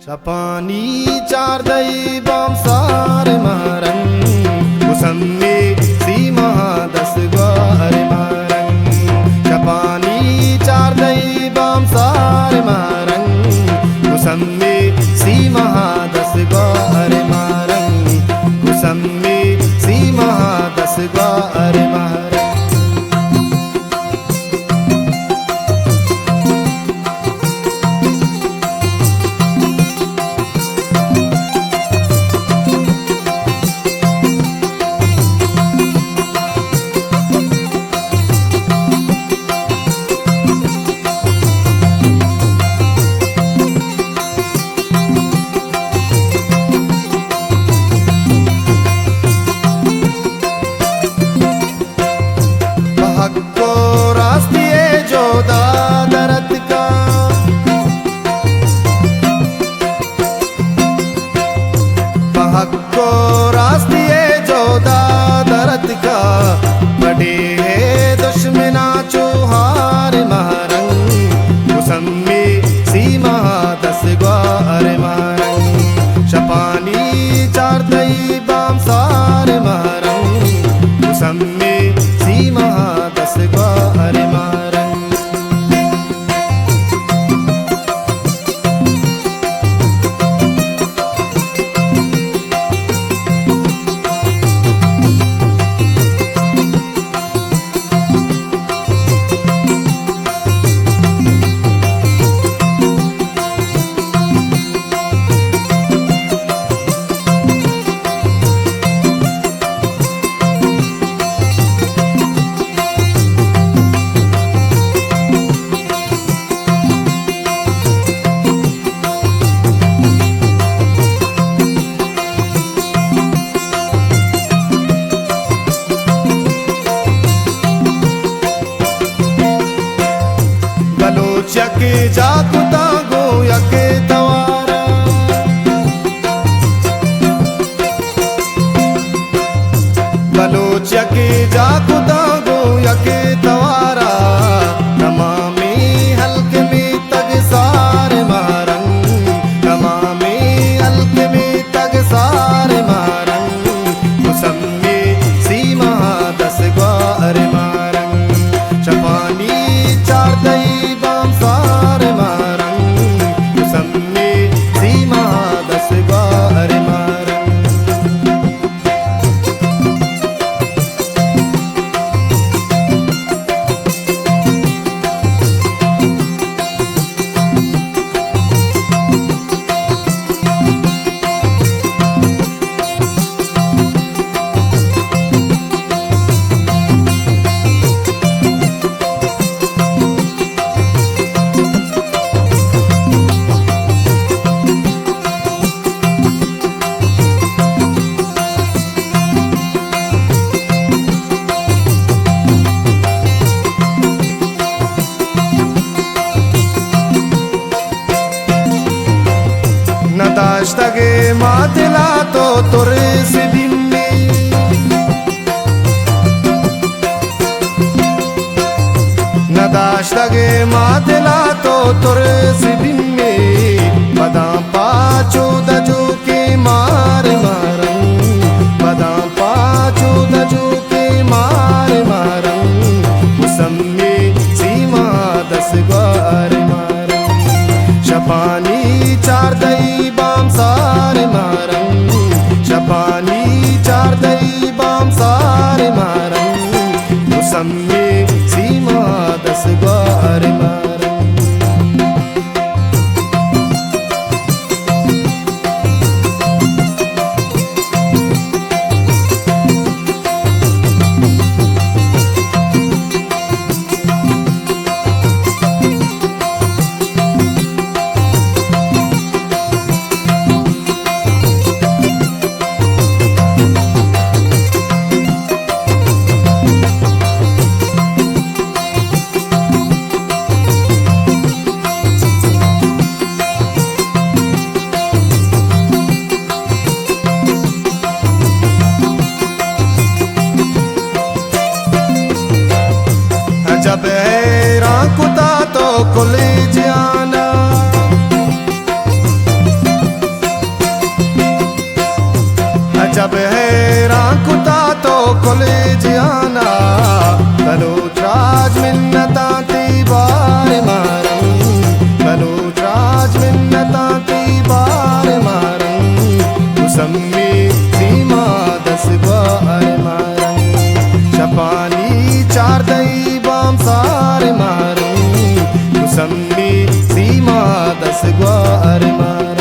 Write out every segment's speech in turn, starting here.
Chapani chardai bam sar marang Kusammi si mahadas gwar marang Chapani chardai bam sar marang Kusammi si mahadas gwar marang Kusammi si mahadas gwar marang को रास्ते जो दादरत का बड़े है दुश्मना चोहार महारंग कुसम्मी सी महादस ग्वार महारंग शपानी चारतई बाम सार महारंग कुसम्मी सी महादस ग्वार महारंग यके जाकुता गो यके तवारा बलोच यके जाकुता गो यके तवारा तमामी हल्के में तग सार मारंग तमामी हल्के में तग सार मारंग कुसम्मी सी महादस ग्वार मारंग शपानी चारतई सार मारंग कुसम्मी सी महादस ग्वार मारंग दाश्तगे मातला तो तुरस बिम्मे न दाश्तगे मातला तो तुरस बिम्मे बदा पाचो दजो के मार मारंग बदा पाचो दजो के मार मारंग कुसम्मी सी महादस ग्वार मारंग शपानी चारतई बाम सार मारंग शपानी चारतई बाम सार मारंग कुसम्मी सी महादस ग्वार मारंग जब है राकुता तो कुले जियाना बलूच राज मिन्नता ती बार मारन बलूच राज मिन्नता ती बार मारन मुसम्मी सीमा दस बार मारन शपानी चार दई बाम सार मारन मुसम्मी सीमा दस बार मारन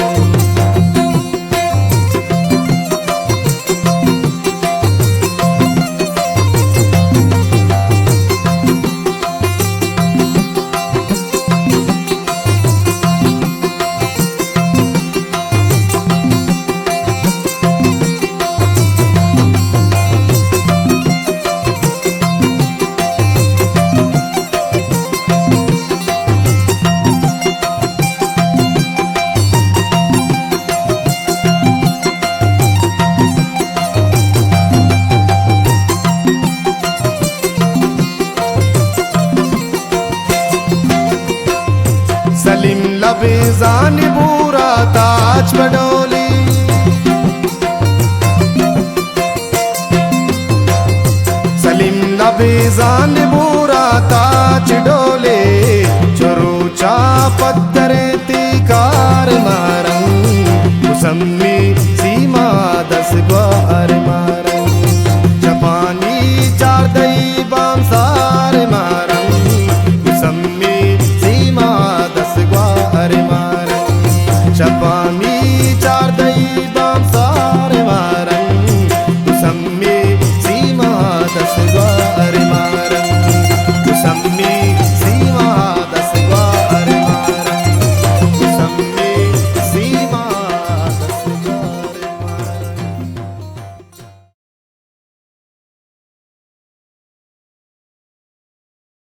सलीम लबे जानी बूरा ताज बडोली सलीम लबे जानी बूरा ताज डोले चुरूचा पत्थरे तीकार मारन मुसम्मी सीमा दस ग्वार मारन जापानी चार दई बाम सार मारन मुसम्मी सीमा दस ग्वार मारन जापानी चार